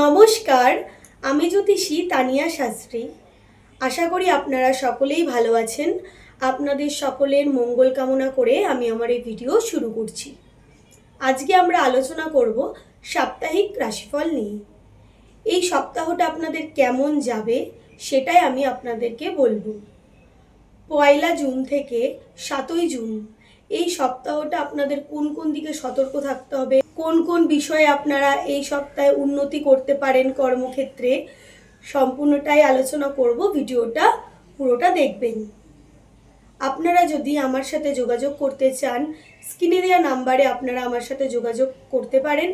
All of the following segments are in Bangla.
নমস্কার, আমি জ্যোতিষী তানিয়া শাস্ত্রী। আশা করি আপনারা সকলেই ভালো আছেন। আপনাদের সকলের মঙ্গল কামনা করে আমি আমার এই ভিডিও শুরু করছি। আজকে আমরা আলোচনা করব সাপ্তাহিক রাশিফল নিয়ে। এই সপ্তাহটা আপনাদের কেমন যাবে সেটাই আমি আপনাদেরকে বলবো। 1 জুন থেকে 7 জুন এই সপ্তাহটা আপনাদের কোন কোন দিকে সতর্ক থাকতে হবে, কোন কোন বিষয়ে আপনারা এই সপ্তাহে উন্নতি করতে পারেন কর্মক্ষেত্রে, সম্পূর্ণটাই আলোচনা করব। ভিডিওটা পুরোটা দেখবেন। আপনারা যদি আমার সাথে যোগাযোগ করতে চান, স্ক্রিনে দেওয়া নাম্বারে আপনারা আমার সাথে যোগাযোগ করতে পারেন।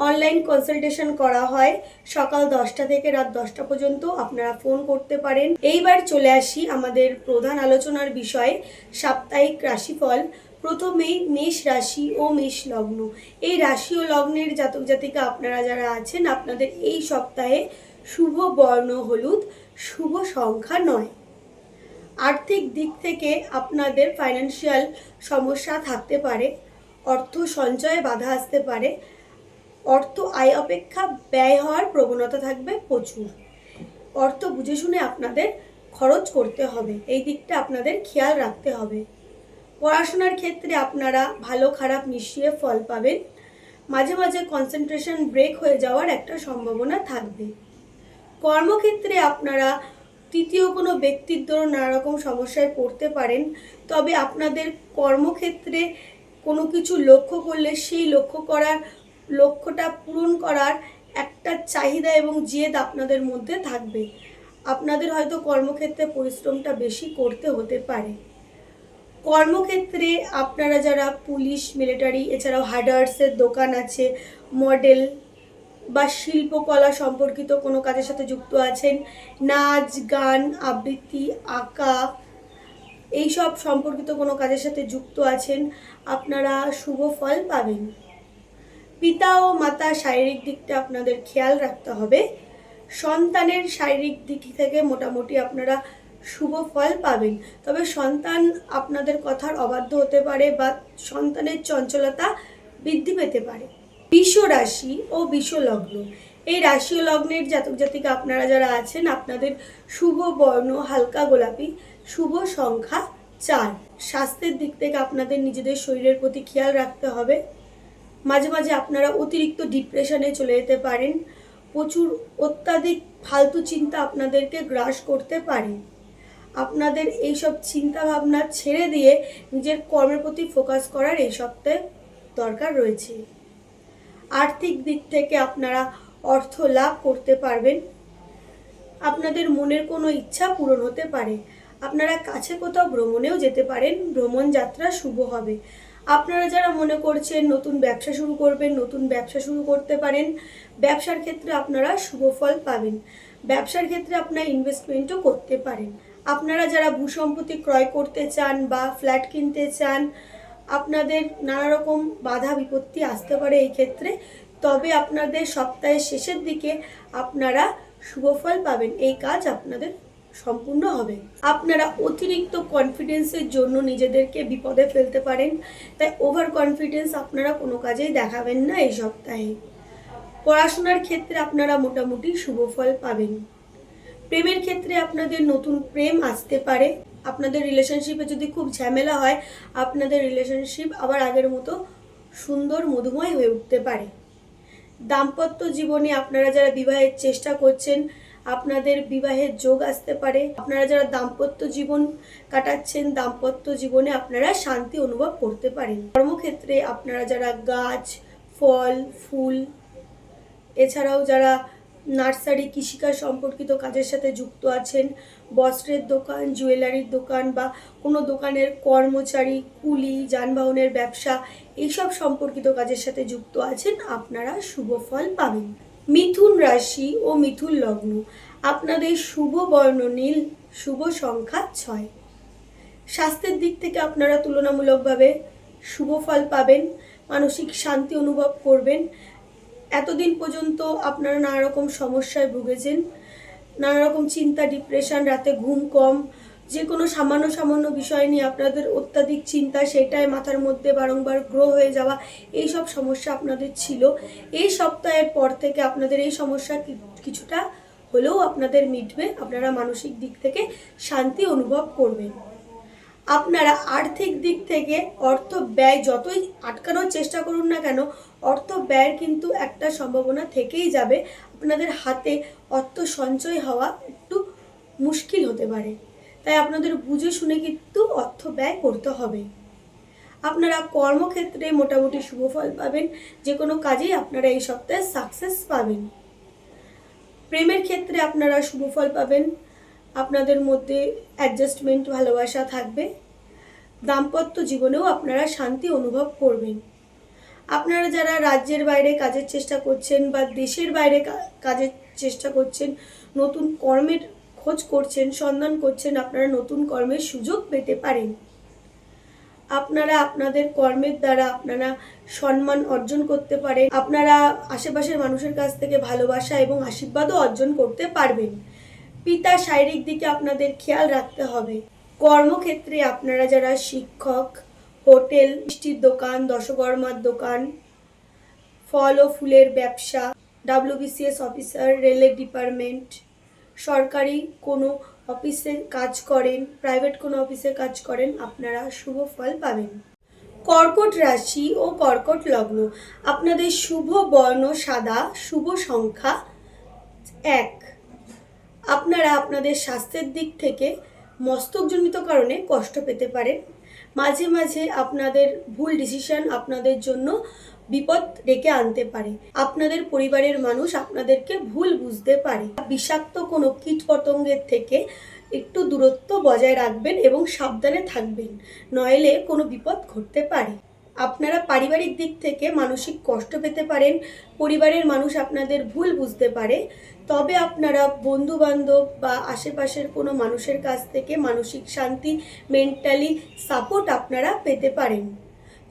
অনলাইন কনসালটেশন করা হয় সকাল 10টা থেকে রাত 10টা পর্যন্ত, আপনারা ফোন করতে পারেন। এইবার চলে আসি আমাদের প্রধান আলোচনার বিষয়, সাপ্তাহিক রাশিফল। প্রথমেই মেষ রাশি ও মেষ লগ্ন। এই রাশি ও লগ্নের জাতক জাতিকা আপনারা যারা আছেন, আপনাদের এই সপ্তাহে শুভ বর্ণ হলুদ, শুভ সংখ্যা 9। আর্থিক দিক থেকে আপনাদের ফাইন্যান্সিয়াল সমস্যা থাকতে পারে, অর্থ সঞ্চয়ে বাধা আসতে পারে, অর্থ আয় অপেক্ষা ব্যয় হওয়ার প্রবণতা থাকবে প্রচুর। অর্থ বুঝে শুনে আপনাদের খরচ করতে হবে, এই দিকটা আপনাদের খেয়াল রাখতে হবে। পড়াশোনার ক্ষেত্রে আপনারা ভালো খারাপ মিশিয়ে ফল পাবেন। মাঝে মাঝে কনসেন্ট্রেশন ব্রেক হয়ে যাওয়ার একটা সম্ভাবনা থাকবে। কর্মক্ষেত্রে আপনারা তৃতীয় কোনো ব্যক্তির দরুন নানা রকম সমস্যায় পড়তে পারেন, তবে আপনাদের কর্মক্ষেত্রে কোনো কিছু লক্ষ্য করলে সেই লক্ষ্যটা পূরণ করার একটা চাহিদা এবং জেদ আপনাদের মধ্যে থাকবে। আপনাদের হয়তো কর্মক্ষেত্রে পরিশ্রমটা বেশি করতে হতে পারে। কর্মক্ষেত্রে আপনারা যারা পুলিশ, মিলিটারি, এছাড়াও হার্ডওয়্যার্সের দোকান আছে, মডেল বা শিল্পকলা সম্পর্কিত কোনো কাজের সাথে যুক্ত আছেন, নাচ গান আবৃত্তি আঁকা এইসব সম্পর্কিত কোনো কাজের সাথে যুক্ত আছেন, আপনারা শুভ ফল পাবেন। পিতা ও মাতা শারীরিক দিকটা আপনাদের খেয়াল রাখতে হবে। সন্তানের শারীরিক দিক থেকে মোটামুটি আপনারা শুভ ফল পাবেন, তবে সন্তান আপনাদের কথার অবাধ্য হতে পারে বা সন্তানের চঞ্চলতা বৃদ্ধি পেতে পারে। বৃষ রাশি ও বৃষ লগ্ন। এই রাশি ও লগ্নের জাতক জাতিকা আপনারা যারা আছেন, আপনাদের শুভ বর্ণ হালকা গোলাপি, শুভ সংখ্যা 4। স্বাস্থ্যের দিক থেকে আপনাদের নিজেদের শরীরের প্রতি খেয়াল রাখতে হবে। মাঝে মাঝে আপনারা অতিরিক্ত ডিপ্রেশনে চলে যেতে পারেন। প্রচুর অত্যাধিক ফালতু চিন্তা আপনাদেরকে গ্রাস করতে পারে। আপনাদের এইসব চিন্তা ভাবনা ছেড়ে দিয়ে নিজের কর্মের প্রতি ফোকাস করার এই সপ্তাহে দরকার রয়েছে। আর্থিক দিক থেকে আপনারা অর্থ লাভ করতে পারবেন। আপনাদের মনের কোনো ইচ্ছা পূরণ হতে পারে। আপনারা কাছে কোথাও ভ্রমণেও যেতে পারেন, ভ্রমণ যাত্রা শুভ হবে। আপনারা যারা মনে করছেন নতুন ব্যবসা শুরু করবেন, নতুন ব্যবসা শুরু করতে পারেন। ব্যবসার ক্ষেত্রে আপনারা শুভ ফল পাবেন। ব্যবসার ক্ষেত্রে আপনারা ইনভেস্টমেন্টও করতে পারেন। আপনারা যারা ভূসম্পত্তি ক্রয় করতে চান বা ফ্ল্যাট কিনতে চান, আপনাদের নানা রকম বাধা বিপত্তি আসতে পারে এই ক্ষেত্রে, তবে আপনাদের সপ্তাহের শেষের দিকে আপনারা শুভ ফল পাবেন। এই কাজ আপনাদের সম্পূর্ণ হবে। আপনারা অতিরিক্ত কনফিডেন্সের জন্য নিজেদেরকে বিপদে ফেলতে পারেন, তাই ওভার কনফিডেন্স আপনারা কোনো কাজেই দেখাবেন না এই সপ্তাহে। পড়াশোনার ক্ষেত্রে আপনারা মোটামুটি শুভ ফল পাবেন। প্রেমের ক্ষেত্রে আপনাদের নতুন প্রেম আসতে পারে। আপনাদের রিলেশনশিপে যদি খুব ঝামেলা হয়, আপনাদের রিলেশনশিপ আবার আগের মতো সুন্দর মধুময় হয়ে উঠতে পারে। দাম্পত্য জীবনে আপনারা যারা বিবাহের চেষ্টা করছেন, আপনাদের বিবাহের যোগ আসতে পারে। আপনারা যারা দাম্পত্য জীবন কাটাচ্ছেন, দাম্পত্য জীবনে আপনারা শান্তি অনুভব করতে পারেন। কর্মক্ষেত্রে আপনারা যারা গাছ, ফল, ফুল, এছাড়াও যারা নার্সারি, কৃষিকাজ সম্পর্কিত কাজের সাথে যুক্ত আছেন, বস্ত্রের দোকান, জুয়েলারির দোকান বা কোনো দোকানের কর্মচারী, কুলি, যানবাহনের ব্যবসা এইসব সম্পর্কিত কাজের সাথে যুক্ত আছেন, আপনারা শুভ ফল পাবেন। মিথুন রাশি ও মিথুন লগ্ন। আপনাদের শুভ বর্ণ নীল, শুভ সংখ্যা 6। স্বাস্থ্যের দিক থেকে আপনারা তুলনামূলকভাবে শুভ ফল পাবেন, মানসিক শান্তি অনুভব করবেন। এতদিন পর্যন্ত আপনারা নানা রকম সমস্যায় ভুগেছেন, নানা রকম চিন্তা, ডিপ্রেশন, রাতে ঘুম কম, যে কোনো সামান্য সামান্য বিষয় নিয়ে আপনাদের অত্যাধিক চিন্তা, সেটাই মাথার মধ্যে বারংবার গ্রো হয়ে যাওয়া, এই সব সমস্যা আপনাদের ছিল। এই সপ্তাহের পর থেকে আপনাদের এই সমস্যা কিছুটা হলেও আপনাদের মিটবে। আপনারা মানসিক দিক থেকে শান্তি অনুভব করবেন। আপনারা আর্থিক দিক থেকে অর্থ ব্যয় যতই আটকানোর চেষ্টা করুন না কেন, অর্থ ব্যয়ের কিন্তু একটা সম্ভাবনা থেকেই যাবে। আপনাদের হাতে অর্থ সঞ্চয় হওয়া একটু মুশকিল হতে পারে, তাই আপনাদের বুঝে শুনে কিন্তু অর্থ ব্যয় করতে হবে। আপনারা কর্মক্ষেত্রে মোটামুটি শুভ ফল পাবেন। যে কোনো কাজেই আপনারা এই সপ্তাহে সাকসেস পাবেন। প্রেমের ক্ষেত্রে আপনারা শুভ ফল পাবেন। আপনাদের মধ্যে অ্যাডজাস্টমেন্ট, ভালোবাসা থাকবে। দাম্পত্য জীবনেও আপনারা শান্তি অনুভব করবেন। আপনারা যারা রাজ্যের বাইরে কাজের চেষ্টা করছেন বা দেশের বাইরে কাজের চেষ্টা করছেন, নতুন কর্মের খোঁজ করছেন, সন্ধান করছেন, আপনারা নতুন কর্মের সুযোগ পেতে পারেন। আপনারা আপনাদের কর্মের দ্বারা আপনারা সম্মান অর্জন করতে পারেন। আপনারা আশেপাশের মানুষের কাছ থেকে ভালোবাসা এবং আশীর্বাদও অর্জন করতে পারবেন। পিতার শারীরিক দিকে আপনাদের খেয়াল রাখতে হবে। কর্মক্ষেত্রে আপনারা যারা শিক্ষক, হোটেল, মিষ্টির দোকান, দশকর্মার দোকান, ফল ও ফুলের ব্যবসা, WBCS অফিসার, রেলের ডিপার্টমেন্ট, সরকারি কোনো অফিসে কাজ করেন, প্রাইভেট কোনো অফিসে কাজ করেন, আপনারা শুভ ফল পাবেন। কর্কট রাশি ও কর্কট লগ্ন, আপনাদের শুভ বর্ণ সাদা, শুভ সংখ্যা 1। আপনারা আপনাদের স্বাস্থ্যের দিক থেকে মস্তকজনিত কারণে কষ্ট পেতে পারেন। মাঝে মাঝে আপনাদের ভুল ডিসিশন আপনাদের জন্য বিপদ ডেকে আনতে পারে। আপনাদের পরিবারের মানুষ আপনাদেরকে ভুল বুঝতে পারে। বিষাক্ত কোনো কীটপতঙ্গের থেকে একটু দূরত্ব বজায় রাখবেন এবং সাবধানে থাকবেন, নইলে কোনো বিপদ ঘটতে পারে। আপনারা পারিবারিক দিক থেকে মানসিক কষ্ট পেতে পারেন। পরিবারের মানুষ আপনাদের ভুল বুঝতে পারে। তবে আপনারা বন্ধুবান্ধব বা আশেপাশের কোনো মানুষের কাছ থেকে মানসিক শান্তি, মেন্টালি সাপোর্ট আপনারা পেতে পারেন।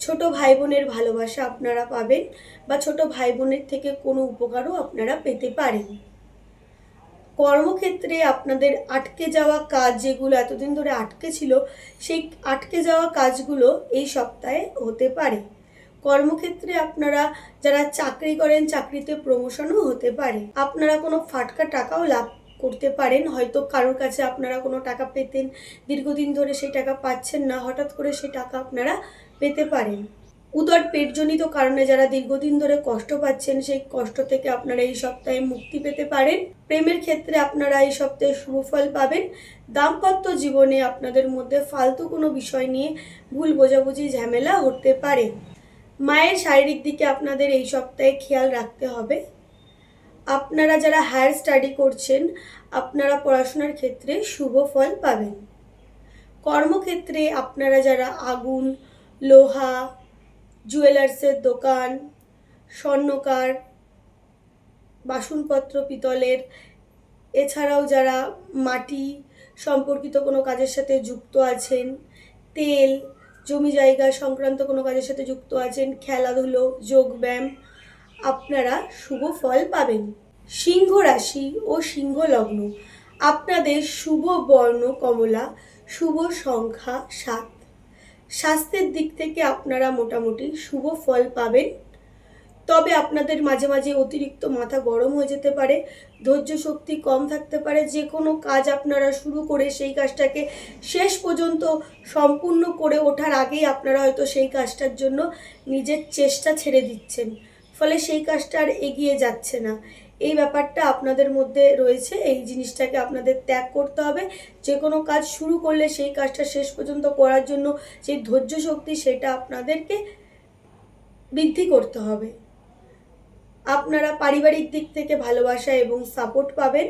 ছোট ভাই বোনের ভালোবাসা আপনারা পাবেন বা ছোট ভাই বোনের থেকে কোনো উপকারও আপনারা পেতে পারেন। কর্মক্ষেত্রে আপনাদের আটকে যাওয়া কাজ, যেগুলো এতদিন ধরে আটকে ছিল, সেই আটকে যাওয়া কাজগুলো এই সপ্তাহে হতে পারে। কর্মক্ষেত্রে আপনারা যারা চাকরি করেন, চাকরিতে প্রমোশনও হতে পারে। আপনারা কোনো ফাটকা টাকাও লাভ করতে পারেন। হয়তো কারোর কাছে আপনারা কোনো টাকা পেতেন, দীর্ঘদিন ধরে সেই টাকা পাচ্ছেন না, হঠাৎ করে সেই টাকা আপনারা পেতে পারেন। উদর পেটজনিত কারণে যারা দীর্ঘদিন ধরে কষ্ট পাচ্ছেন, সেই কষ্ট থেকে আপনারা এই সপ্তাহে মুক্তি পেতে পারেন। প্রেমের ক্ষেত্রে আপনারা এই সপ্তাহে শুভ ফল পাবেন। দাম্পত্য জীবনে আপনাদের মধ্যে ফালতু কোনো বিষয় নিয়ে ভুল বোঝাবুঝি, ঝামেলা হতে পারে। মায়ের শারীরিক দিকে আপনাদের এই সপ্তাহে খেয়াল রাখতে হবে। আপনারা যারা হায়ার স্টাডি করছেন, আপনারা পড়াশোনার ক্ষেত্রে শুভ ফল পাবেন। কর্মক্ষেত্রে আপনারা যারা আগুন, লোহা, জুয়েলার্সের দোকান, স্বর্ণকার, বাসনপত্র পিতলের, এছাড়াও যারা মাটি সম্পর্কিত কোনো কাজের সাথে যুক্ত আছেন, তেল, জমি জায়গা সংক্রান্ত কোনো কাজের সাথে যুক্ত আছেন, খেলাধুলো, যোগব্যায়াম, আপনারা শুভ ফল পাবেন। সিংহ রাশি ও সিংহ লগ্ন, আপনাদের শুভ বর্ণ কমলা, শুভ সংখ্যা 7। স্বাস্থ্যের দিক থেকে আপনারা মোটামুটি শুভ ফল পাবেন। তবে আপনাদের মাঝে মাঝে অতিরিক্ত মাথা গরম হয়ে যেতে পারে, ধৈর্য শক্তি কম থাকতে পারে। যে কোনো কাজ আপনারা শুরু করে সেই কাজটাকে শেষ পর্যন্ত সম্পূর্ণ করে ওঠার আগেই আপনারা হয়তো সেই কাজটার জন্য নিজের চেষ্টা ছেড়ে দিচ্ছেন, ফলে সেই কাজটা আর এগিয়ে যাচ্ছে না। এই ব্যাপারটা আপনাদের মধ্যে রয়েছে, এই জিনিসটাকে আপনাদের ত্যাগ করতে হবে। যে কোনো কাজ শুরু করলে সেই কাজটা শেষ পর্যন্ত করার জন্য সেই ধৈর্য শক্তি, সেটা আপনাদেরকে বৃদ্ধি করতে হবে। আপনারা পারিবারিক দিক থেকে ভালোবাসা এবং সাপোর্ট পাবেন।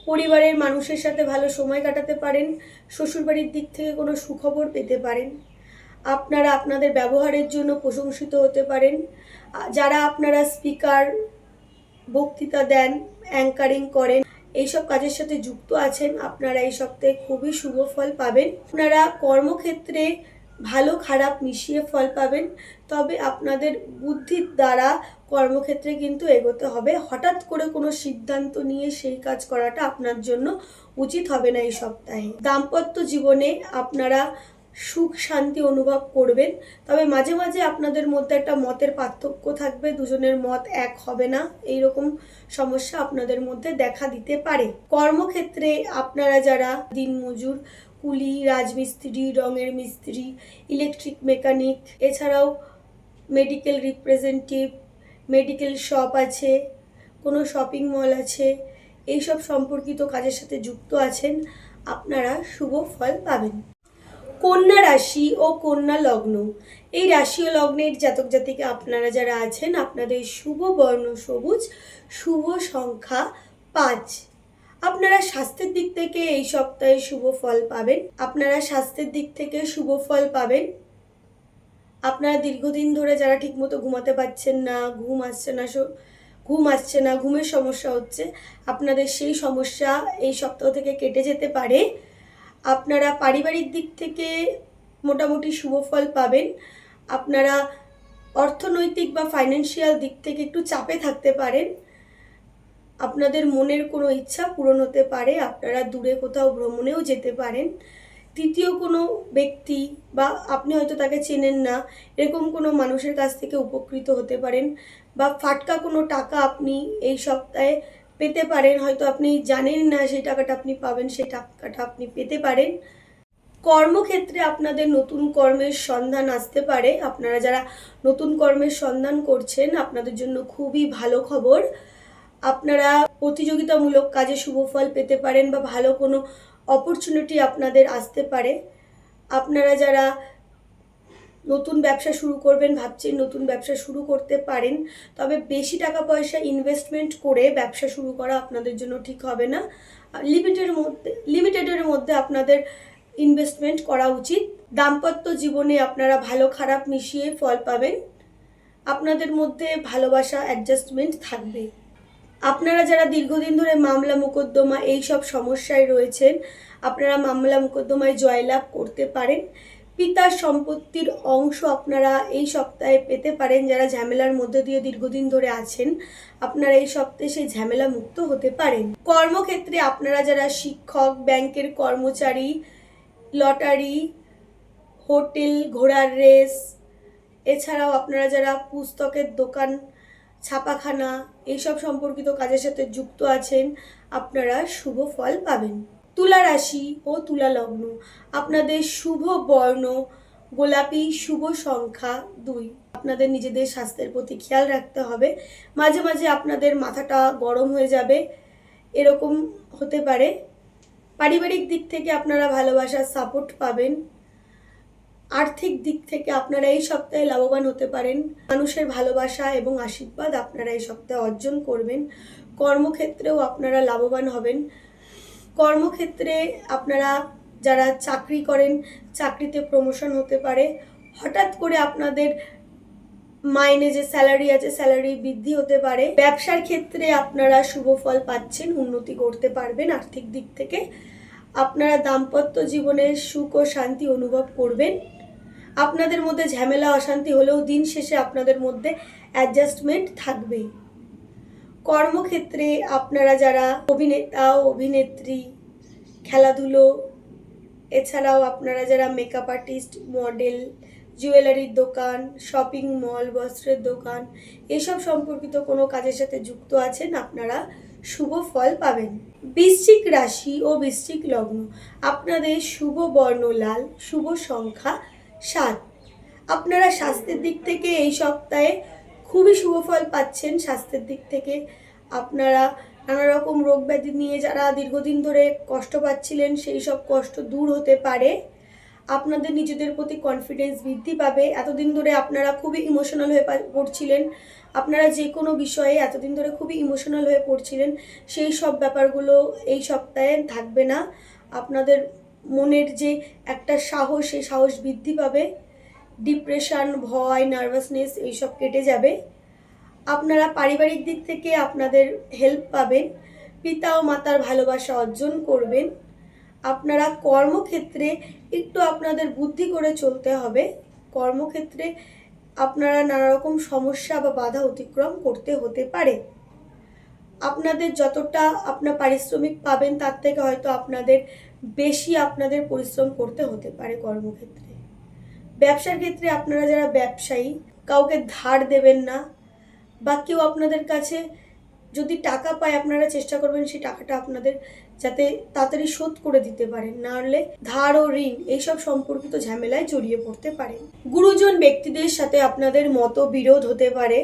পরিবারের মানুষের সাথে ভালো সময় কাটাতে পারেন। শ্বশুরবাড়ির দিক থেকে কোনো সুখবর পেতে পারেন। আপনারা আপনাদের ব্যবহারের জন্য প্রশংসিত হতে পারেন। যারা আপনারা স্পিকার, বক্তৃতা দেন, অ্যাঙ্কারিং করেন, এইসব কাজের সাথে যুক্ত আছেন, আপনারা এই সপ্তাহে খুবই শুভ ফল পাবেন। আপনারা কর্মক্ষেত্রে ভালো খারাপ মিশিয়ে ফল পাবেন। তবে আপনাদের বুদ্ধির দ্বারা কর্মক্ষেত্রে কিন্তু এগোতে হবে। হঠাৎ করে কোনো সিদ্ধান্ত নিয়ে সেই কাজ করাটা আপনার জন্য উচিত হবে না এই সপ্তাহে। দাম্পত্য জীবনে আপনারা সুখ শান্তি অনুভব করবেন, তবে মাঝে মাঝে আপনাদের মধ্যে একটা মতের পার্থক্য থাকবে, দুজনের মত এক হবে না, এইরকম সমস্যা আপনাদের মধ্যে দেখা দিতে পারে। কর্মক্ষেত্রে আপনারা যারা দিনমজুর, কুলি, রাজমিস্ত্রি, রঙের মিস্ত্রি, ইলেকট্রিক মেকানিক, এছাড়াও মেডিকেল রিপ্রেজেন্টেটিভ, মেডিকেল শপ আছে, কোনো শপিং মল আছে, এইসব সম্পর্কিত কাজের সাথে যুক্ত আছেন, আপনারা শুভ ফল পাবেন। কন্যা রাশি ও কন্যা লগ্ন, এই রাশি ও লগ্নের জাতক জাতিকা আপনারা যারা আছেন, আপনাদের শুভ বর্ণ সবুজ, শুভ সংখ্যা 5। আপনারা স্বাস্থ্যের দিক থেকে এই সপ্তাহে শুভ ফল পাবেন। আপনারা দীর্ঘদিন ধরে যারা ঠিকমতো ঘুমাতে পারছেন না, ঘুম আসছে না, ঘুমের সমস্যা হচ্ছে, আপনাদের সেই সমস্যা এই সপ্তাহ থেকে কেটে যেতে পারে। আপনারা পারিবারিক দিক থেকে মোটামুটি শুভ ফল পাবেন। আপনারা অর্থনৈতিক বা ফাইন্যান্সিয়াল দিক থেকে একটু চাপে থাকতে পারেন। আপনাদের মনের কোনো ইচ্ছা পূরণ হতে পারে, আপনারা দূরে কোথাও ভ্রমণেও যেতে পারেন। তৃতীয় কোনো ব্যক্তি বা আপনি হয়তো তাকে চেনেন না, এরকম কোনো মানুষের কাছ থেকে উপকৃত হতে পারেন, বা ফাটকা কোনো টাকা আপনি এই সপ্তাহে পেতে পারেন। হয়তো আপনি জানেন না সেই টাকাটা আপনি পাবেন, সেই টাকাটা আপনি পেতে পারেন। কর্মক্ষেত্রে আপনাদের নতুন কর্মের সন্ধান আসতে পারে। আপনারা যারা নতুন কর্মের সন্ধান করছেন, আপনাদের জন্য খুবই ভালো খবর। আপনারা প্রতিযোগিতামূলক কাজে শুভ ফল পেতে পারেন, বা ভালো কোনো অপরচুনিটি আপনাদের আসতে পারে। আপনারা যারা নতুন ব্যবসা শুরু করবেন ভাবছেন, নতুন ব্যবসা শুরু করতে পারেন, তবে বেশি টাকা পয়সা ইনভেস্টমেন্ট করে ব্যবসা শুরু করা আপনাদের জন্য ঠিক হবে না। লিমিটেডের মধ্যে আপনাদের ইনভেস্টমেন্ট করা উচিত। দাম্পত্য জীবনে আপনারা ভালো খারাপ মিশিয়ে ফল পাবেন। আপনাদের মধ্যে ভালোবাসা অ্যাডজাস্টমেন্ট থাকবে। আপনারা যারা দীর্ঘদিন ধরে মামলা মোকদ্দমা এই সব সমস্যায় রয়েছেন, আপনারা মামলা মোকদ্দমায় জয়লাভ করতে পারেন। পিতার সম্পত্তির অংশ আপনারা এই সপ্তাহে পেতে পারেন। যারা ঝামেলার মধ্যে দিয়ে দীর্ঘদিন ধরে আছেন, আপনারা এই সপ্তাহে সেই ঝামেলা মুক্ত হতে পারেন। কর্মক্ষেত্রে আপনারা যারা শিক্ষক, ব্যাংকের কর্মচারী, লটারি, হোটেল, ঘোড়ার রেস, এছাড়াও আপনারা যারা পুস্তকের দোকান, ছাপাখানা এইসব সম্পর্কিত কাজের সাথে যুক্ত আছেন, আপনারা শুভ ফল পাবেন। তুলা রাশি ও তুলা লগ্ন, আপনাদের শুভ বর্ণ গোলাপি, শুভ সংখ্যা 2। আপনাদের নিজেদের স্বাস্থ্যের প্রতি খেয়াল রাখতে হবে। মাঝে মাঝে আপনাদের মাথাটা গরম হয়ে যাবে, এরকম হতে পারে। পারিবারিক দিক থেকে আপনারা ভালোবাসার সাপোর্ট পাবেন। আর্থিক দিক থেকে আপনারা এই সপ্তাহে লাভবান হতে পারেন। মানুষের ভালোবাসা এবং আশীর্বাদ আপনারা এই সপ্তাহে অর্জন করবেন। কর্মক্ষেত্রেও আপনারা লাভবান হবেন। কর্মক্ষেত্রে আপনারা যারা চাকরি করেন, চাকরিতে প্রমোশন হতে পারে। হঠাৎ করে আপনাদের মাইনে যে স্যালারি আছে, স্যালারি বৃদ্ধি হতে পারে। ব্যবসার ক্ষেত্রে আপনারা শুভ ফল পাচ্ছেন, উন্নতি করতে পারবেন আর্থিক দিক থেকে। আপনারা দাম্পত্য জীবনের সুখ ও শান্তি অনুভব করবেন। আপনাদের মধ্যে ঝামেলা অশান্তি হলেও দিন শেষে আপনাদের মধ্যে অ্যাডজাস্টমেন্ট থাকবে। কর্মক্ষেত্রে আপনারা যারা অভিনেতা, অভিনেত্রী, খেলাধুলো, এছাড়াও আপনারা যারা মেকআপ আর্টিস্ট, মডেল, জুয়েলারির দোকান, শপিং মল, বস্ত্রের দোকান, এসব সম্পর্কিত কোনো কাজের সাথে যুক্ত আছেন, আপনারা শুভ ফল পাবেন। বৃশ্চিক রাশি ও বৃশ্চিক লগ্ন, আপনাদের শুভ বর্ণ লাল, শুভ সংখ্যা 7। আপনারা স্বাস্থ্যের দিক থেকে এই সপ্তাহে খুবই শুভ ফল পাচ্ছেন। স্বাস্থ্যের দিক থেকে আপনারা নানা রকম রোগ ব্যাধি নিয়ে যারা দীর্ঘদিন ধরে কষ্ট পাচ্ছিলেন, সেই সব কষ্ট দূর হতে পারে। আপনাদের নিজেদের প্রতি কনফিডেন্স বৃদ্ধি পাবে। এতদিন ধরে আপনারা খুবই ইমোশনাল হয়ে পড়ছিলেন, আপনারা যে কোনো বিষয়ে এতদিন ধরে খুবই ইমোশনাল হয়ে পড়ছিলেন, সেই সব ব্যাপারগুলো এই সপ্তাহে থাকবে না। আপনাদের মনের যে একটা সাহস, সেই সাহস বৃদ্ধি পাবে। ডিপ্রেশন, ভয়, নার্ভাসনেস এইসব কেটে যাবে। আপনারা পারিবারিক দিক থেকে আপনাদের হেল্প পাবেন। পিতা ও মাতার ভালোবাসা অর্জন করবেন। আপনারা কর্মক্ষেত্রে একটু আপনাদের বুদ্ধি করে চলতে হবে। কর্মক্ষেত্রে আপনারা নানা রকম সমস্যা বা বাধা অতিক্রম করতে হতে পারে। আপনাদের যতটা আপনার পারিশ্রমিক পাবেন তার থেকে হয়তো আপনাদের বেশি আপনাদের পরিশ্রম করতে হতে পারে কর্মক্ষেত্রে। ব্যবসার ক্ষেত্রে আপনারা যারা ব্যবসায়ী, কাউকে ধার দেবেন না, বা কেউ আপনাদের কাছে যদি টাকা পায় আপনারা চেষ্টা করবেন সেই টাকাটা আপনাদের যাতে তাড়াতাড়ি শোধ করে দিতে পারেন, না হলে ধার ও ঋণ এইসব সম্পর্কিত ঝামেলায় জড়িয়ে পড়তে পারেন। গুরুজন ব্যক্তিদের সাথে আপনাদের মতবিরোধ হতে পারে।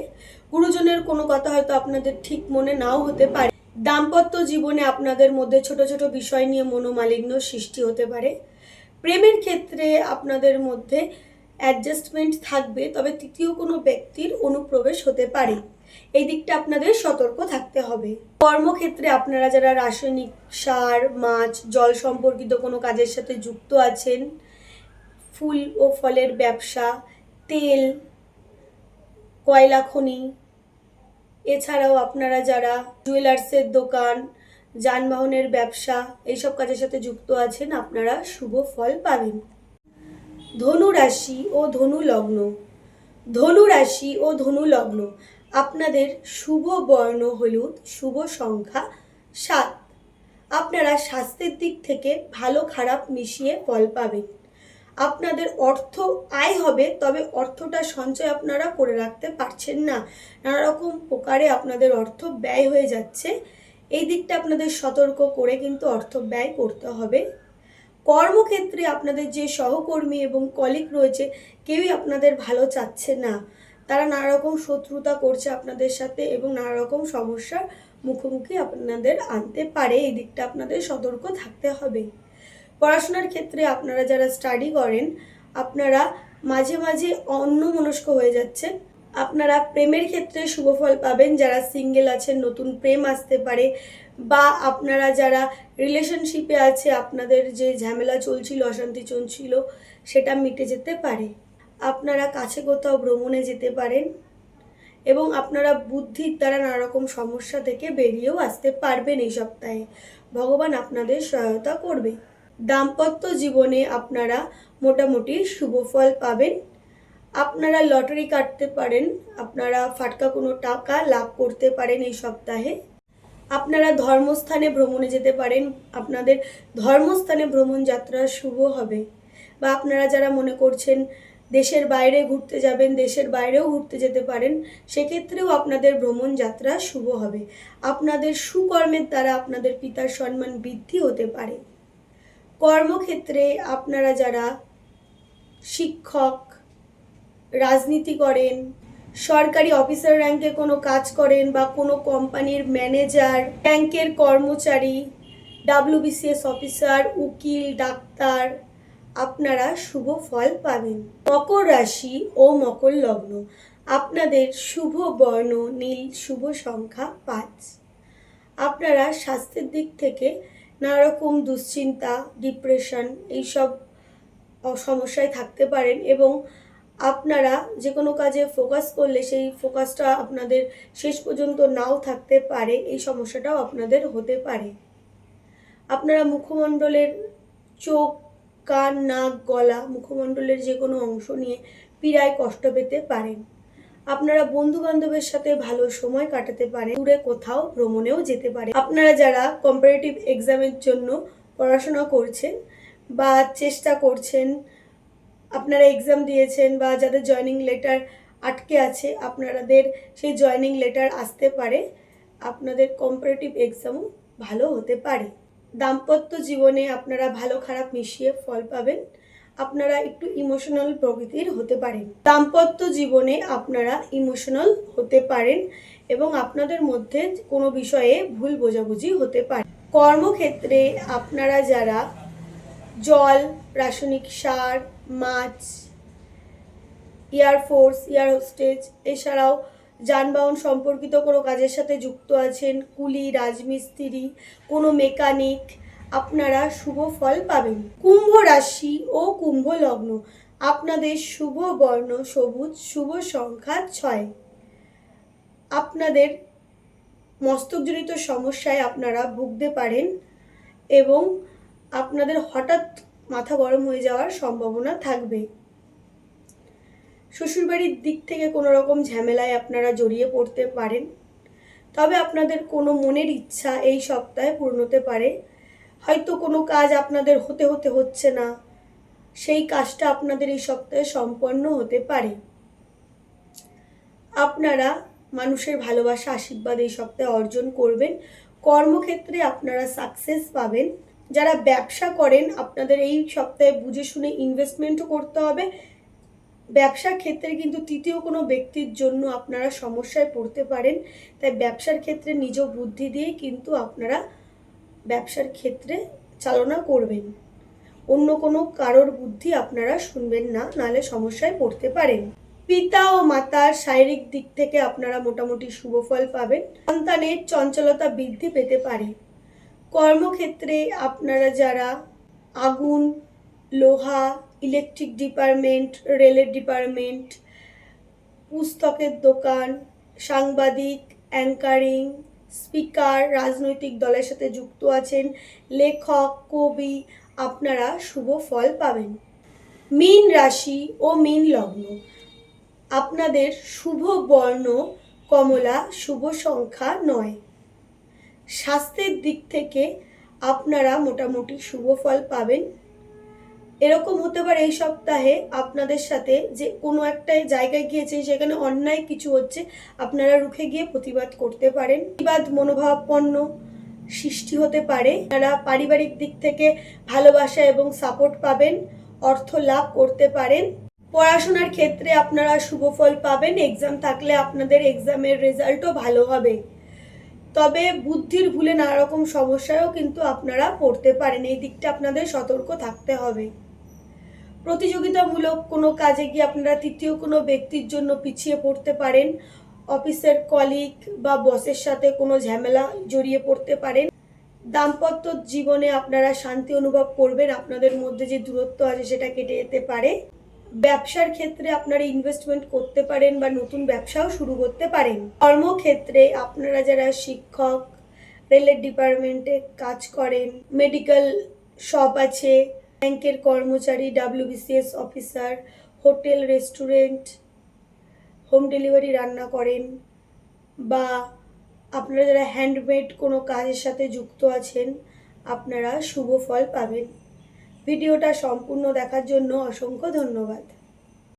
গুরুজনের কোনো কথা হয়তো আপনাদের ঠিক মনে নাও হতে পারে। দাম্পত্য জীবনে আপনাদের মধ্যে ছোট ছোট বিষয় নিয়ে মনোমালিন্য সৃষ্টি হতে পারে। প্রেমের ক্ষেত্রে আপনাদের মধ্যে অ্যাডজাস্টমেন্ট থাকবে, তবে তৃতীয় কোনো ব্যক্তির অনুপ্রবেশ হতে পারে। এই দিকটা আপনাদের সতর্ক থাকতে হবে। কর্মক্ষেত্রে আপনারা যারা রাসায়নিক সার, মাছ, জল সম্পর্কিত কোনো কাজের সাথে যুক্ত আছেন, ফুল ও ফলের ব্যবসা, তেল, কয়লা খনি, এছাড়াও আপনারা যারা জুয়েলার্সের দোকান, যানবাহনের ব্যবসা এইসব কাজের সাথে যুক্ত আছেন, আপনারা শুভ ফল পাবেন। ধনু রাশি ও ধনু লগ্ন। ধনু রাশি ও ধনু লগ্ন আপনাদের শুভ বর্ণ হলুদ, শুভ সংখ্যা 7। আপনারা স্বাস্থ্যের দিক থেকে ভালো খারাপ মিশিয়ে ফল পাবেন। আপনাদের অর্থ আয় হবে, তবে অর্থটা সঞ্চয় আপনারা করে রাখতে পারছেন না। নানা রকম প্রকারে আপনাদের অর্থ ব্যয় হয়ে যাচ্ছে। এই দিকটা আপনাদের সতর্ক করে কিন্তু অর্থ ব্যয় করতে হবে। কর্মক্ষেত্রে আপনাদের যে সহকর্মী এবং কলিগ রয়েছে, কেউই আপনাদের ভালো চাচ্ছে না। তারা নানা রকম শত্রুতা করছে আপনাদের সাথে এবং নানা রকম সমস্যার মুখোমুখি আপনাদের আনতে পারে। এই দিকটা আপনাদের সতর্ক থাকতে হবে। পড়াশোনার ক্ষেত্রে আপনারা যারা স্টাডি করেন, আপনারা মাঝে মাঝে অন্যমনস্ক হয়ে যাচ্ছেন। আপনারা প্রেমের ক্ষেত্রে শুভ ফল পাবেন। যারা সিঙ্গেল আছেন, নতুন প্রেম আসতে পারে, বা আপনারা যারা রিলেশনশিপে আছে, আপনাদের যে ঝামেলা চলছিল, অশান্তি চলছিল, সেটা মিটে যেতে পারে। আপনারা কাছে কোথাও ভ্রমণে যেতে পারেন এবং আপনারা বুদ্ধির দ্বারা নানা রকম সমস্যা থেকে বেরিয়েও আসতে পারবেন এই সপ্তাহে। ভগবান আপনাদের সহায়তা করবে। দাম্পত্য জীবনে আপনারা মোটামুটি শুভ ফল পাবেন। আপনারা লটারি কাটতে পারেন, আপনারা ফাটকা কোনো টাকা লাভ করতে পারেন এই সপ্তাহে। আপনারা ধর্মস্থানে ভ্রমণে যেতে পারেন, আপনাদের ধর্মস্থানে ভ্রমণ যাত্রা শুভ হবে। বা আপনারা যারা মনে করছেন দেশের বাইরে ঘুরতে যাবেন, দেশের বাইরেও ঘুরতে যেতে পারেন, সেক্ষেত্রেও আপনাদের ভ্রমণ যাত্রা শুভ হবে। আপনাদের সুকর্মের দ্বারা আপনাদের পিতার সম্মান বৃদ্ধি হতে পারে। কর্মক্ষেত্রে আপনারা যারা শিক্ষক, রাজনীতি করেন, সরকারি অফিসার র্যাঙ্কে কোনো কাজ করেন, বা কোনো কোম্পানির ম্যানেজার, ব্যাংকের কর্মচারী, WBCS অফিসার, উকিল, ডাক্তার, আপনারা শুভ ফল পাবেন। মকর রাশি ও মকর লগ্ন আপনাদের শুভ বর্ণ নীল, শুভ সংখ্যা 5। আপনারা স্বাস্থ্যের দিক থেকে নানা রকম দুশ্চিন্তা, ডিপ্রেশন এইসব সমস্যায় থাকতে পারেন এবং আপনারা যে কোনো কাজে ফোকাস করলে সেই ফোকাসটা আপনাদের শেষ পর্যন্ত নাও থাকতে পারে। এই সমস্যাটাও আপনাদের হতে পারে। আপনারা মুখমণ্ডলের চোখ, কান, নাক, গলা, মুখমণ্ডলের যে কোনো অংশ নিয়ে পীড়ায় কষ্ট পেতে পারেন। আপনারা বন্ধু বান্ধবের সাথে ভালো সময় কাটাতে পারেন, দূরে কোথাও ভ্রমণেও যেতে পারে। আপনারা যারা কম্পারেটিভ এক্সামের জন্য পড়াশোনা করছেন বা চেষ্টা করছেন, আপনারা এক্সাম দিয়েছেন, বা যাদের জয়নিং লেটার আটকে আছে, আপনাদের সেই জয়নিং লেটার আসতে পারে। আপনাদের কম্পারেটিভ এক্সামও ভালো হতে পারে। দাম্পত্য জীবনে আপনারা ভালো খারাপ মিশিয়ে ফল পাবেন। আপনারা একটু ইমোশনাল প্রকৃতির হতে পারেন। দাম্পত্য জীবনে আপনারা ইমোশনাল হতে পারেন এবং আপনাদের মধ্যে কোনো বিষয়ে ভুল বোঝাবুঝি হতে পারে। কর্মক্ষেত্রে আপনারা যারা জল, রাসায়নিক সার, মাছ, এয়ারফোর্স, এয়ার হোস্টেজ, এছাড়াও যানবাহন সম্পর্কিত কোনো কাজের সাথে যুক্ত আছেন, কুলি, রাজমিস্ত্রি, কোনো মেকানিক, আপনারা শুভ ফল পাবেন। কুম্ভ রাশি ও কুম্ভ লগ্ন আপনাদের শুভ বর্ণ সবুজ, শুভ সংখ্যা 6। আপনাদের মস্তকজনিত সমস্যায় আপনারা ভুগতে পারেন এবং আপনাদের হঠাৎ মাথা গরম হয়ে যাওয়ার সম্ভাবনা থাকবে। শ্বশুরবাড়ির দিক থেকে কোনো রকম ঝামেলায় আপনারা জড়িয়ে পড়তে পারেন, তবে আপনাদের কোনো মনের ইচ্ছা এই সপ্তাহে পূর্ণ হতে পারে। হয়তো কোনো কাজ আপনাদের হচ্ছে না, সেই কাজটা আপনাদের এই সপ্তাহে সম্পন্ন হতে পারে। আপনারা মানুষের ভালোবাসা আশীর্বাদ এই সপ্তাহে অর্জন করবেন। কর্মক্ষেত্রে আপনারা সাকসেস পাবেন। যারা ব্যবসা করেন আপনাদের এই সপ্তাহে বুঝে শুনে ইনভেস্টমেন্টও করতে হবে। ব্যবসার ক্ষেত্রে কিন্তু তৃতীয় কোনো ব্যক্তির জন্য আপনারা সমস্যায় পড়তে পারেন, তাই ব্যবসার ক্ষেত্রে নিজ বুদ্ধি দিয়ে কিন্তু আপনারা ব্যবসার ক্ষেত্রে চালনা করবেন। অন্য কোনো কারোর বুদ্ধি আপনারা শুনবেন না, নাহলে সমস্যায় পড়তে পারেন। পিতা ও মাতার শারীরিক দিক থেকে আপনারা মোটামুটি শুভ ফল পাবেন। সন্তানের চঞ্চলতা বৃদ্ধি পেতে পারে। কর্মক্ষেত্রে আপনারা যারা আগুন, লোহা, ইলেকট্রিক ডিপার্টমেন্ট, রেলের ডিপার্টমেন্ট, পুস্তকের দোকান, সাংবাদিক, অ্যাঙ্কারিং, স্পিকার, রাজনৈতিক দলের সাথে যুক্ত আছেন, লেখক, কবি, আপনারা শুভ ফল পাবেন। মীন রাশি ও মীন লগ্ন, আপনাদের শুভ বর্ণ কমলা, শুভ সংখ্যা 9। স্বাস্থ্যের দিক থেকে আপনারা মোটামুটি শুভ ফল পাবেন। এরকম হতে পারে এই সপ্তাহে আপনাদের সাথে যে কোনো একটা জায়গায় গিয়েছে, সেখানে অন্যায় কিছু হচ্ছে, আপনারা রুখে গিয়ে প্রতিবাদ করতে পারেন। প্রতিবাদ মনোভাবাপন্ন সৃষ্টি হতে পারে। আপনারা পারিবারিক দিক থেকে ভালোবাসা এবং সাপোর্ট পাবেন, অর্থ লাভ করতে পারেন। পড়াশোনার ক্ষেত্রে আপনারা শুভ ফল পাবেন। এক্সাম থাকলে আপনাদের এক্সামের রেজাল্টও ভালো হবে, তবে বুদ্ধির ভুলে নানা রকম সমস্যায়ও কিন্তু আপনারা পড়তে পারেন। এই দিকটা আপনাদের সতর্ক থাকতে হবে। প্রতিযোগিতামূলক কোনো কাজে গিয়ে আপনারা তৃতীয় কোনো ব্যক্তির জন্য পিছিয়ে পড়তে পারেন। অফিসের কলিগ বা বসের সাথে কোনো ঝামেলা জড়িয়ে পড়তে পারেন। দাম্পত্য জীবনে আপনারা শান্তি অনুভব করবেন, আপনাদের মধ্যে যে দূরত্ব আছে সেটা কেটে যেতে পারে। ব্যবসার ক্ষেত্রে আপনারা ইনভেস্টমেন্ট করতে পারেন বা নতুন ব্যবসাও শুরু করতে পারেন। কর্মক্ষেত্রে আপনারা যারা শিক্ষক, রেলের ডিপার্টমেন্টে কাজ করেন, মেডিকেল শপ আছে, ব্যাংকের কর্মচারী, WBCS officer, hotel, restaurant, home delivery রান্না করেন, বা আপনারা যারা হ্যান্ডমেড কোনো কাজের সাথে যুক্ত আছেন, আপনারা শুভ ফল পাবেন। ভিডিওটা সম্পূর্ণ দেখার জন্য অসংখ্য ধন্যবাদ।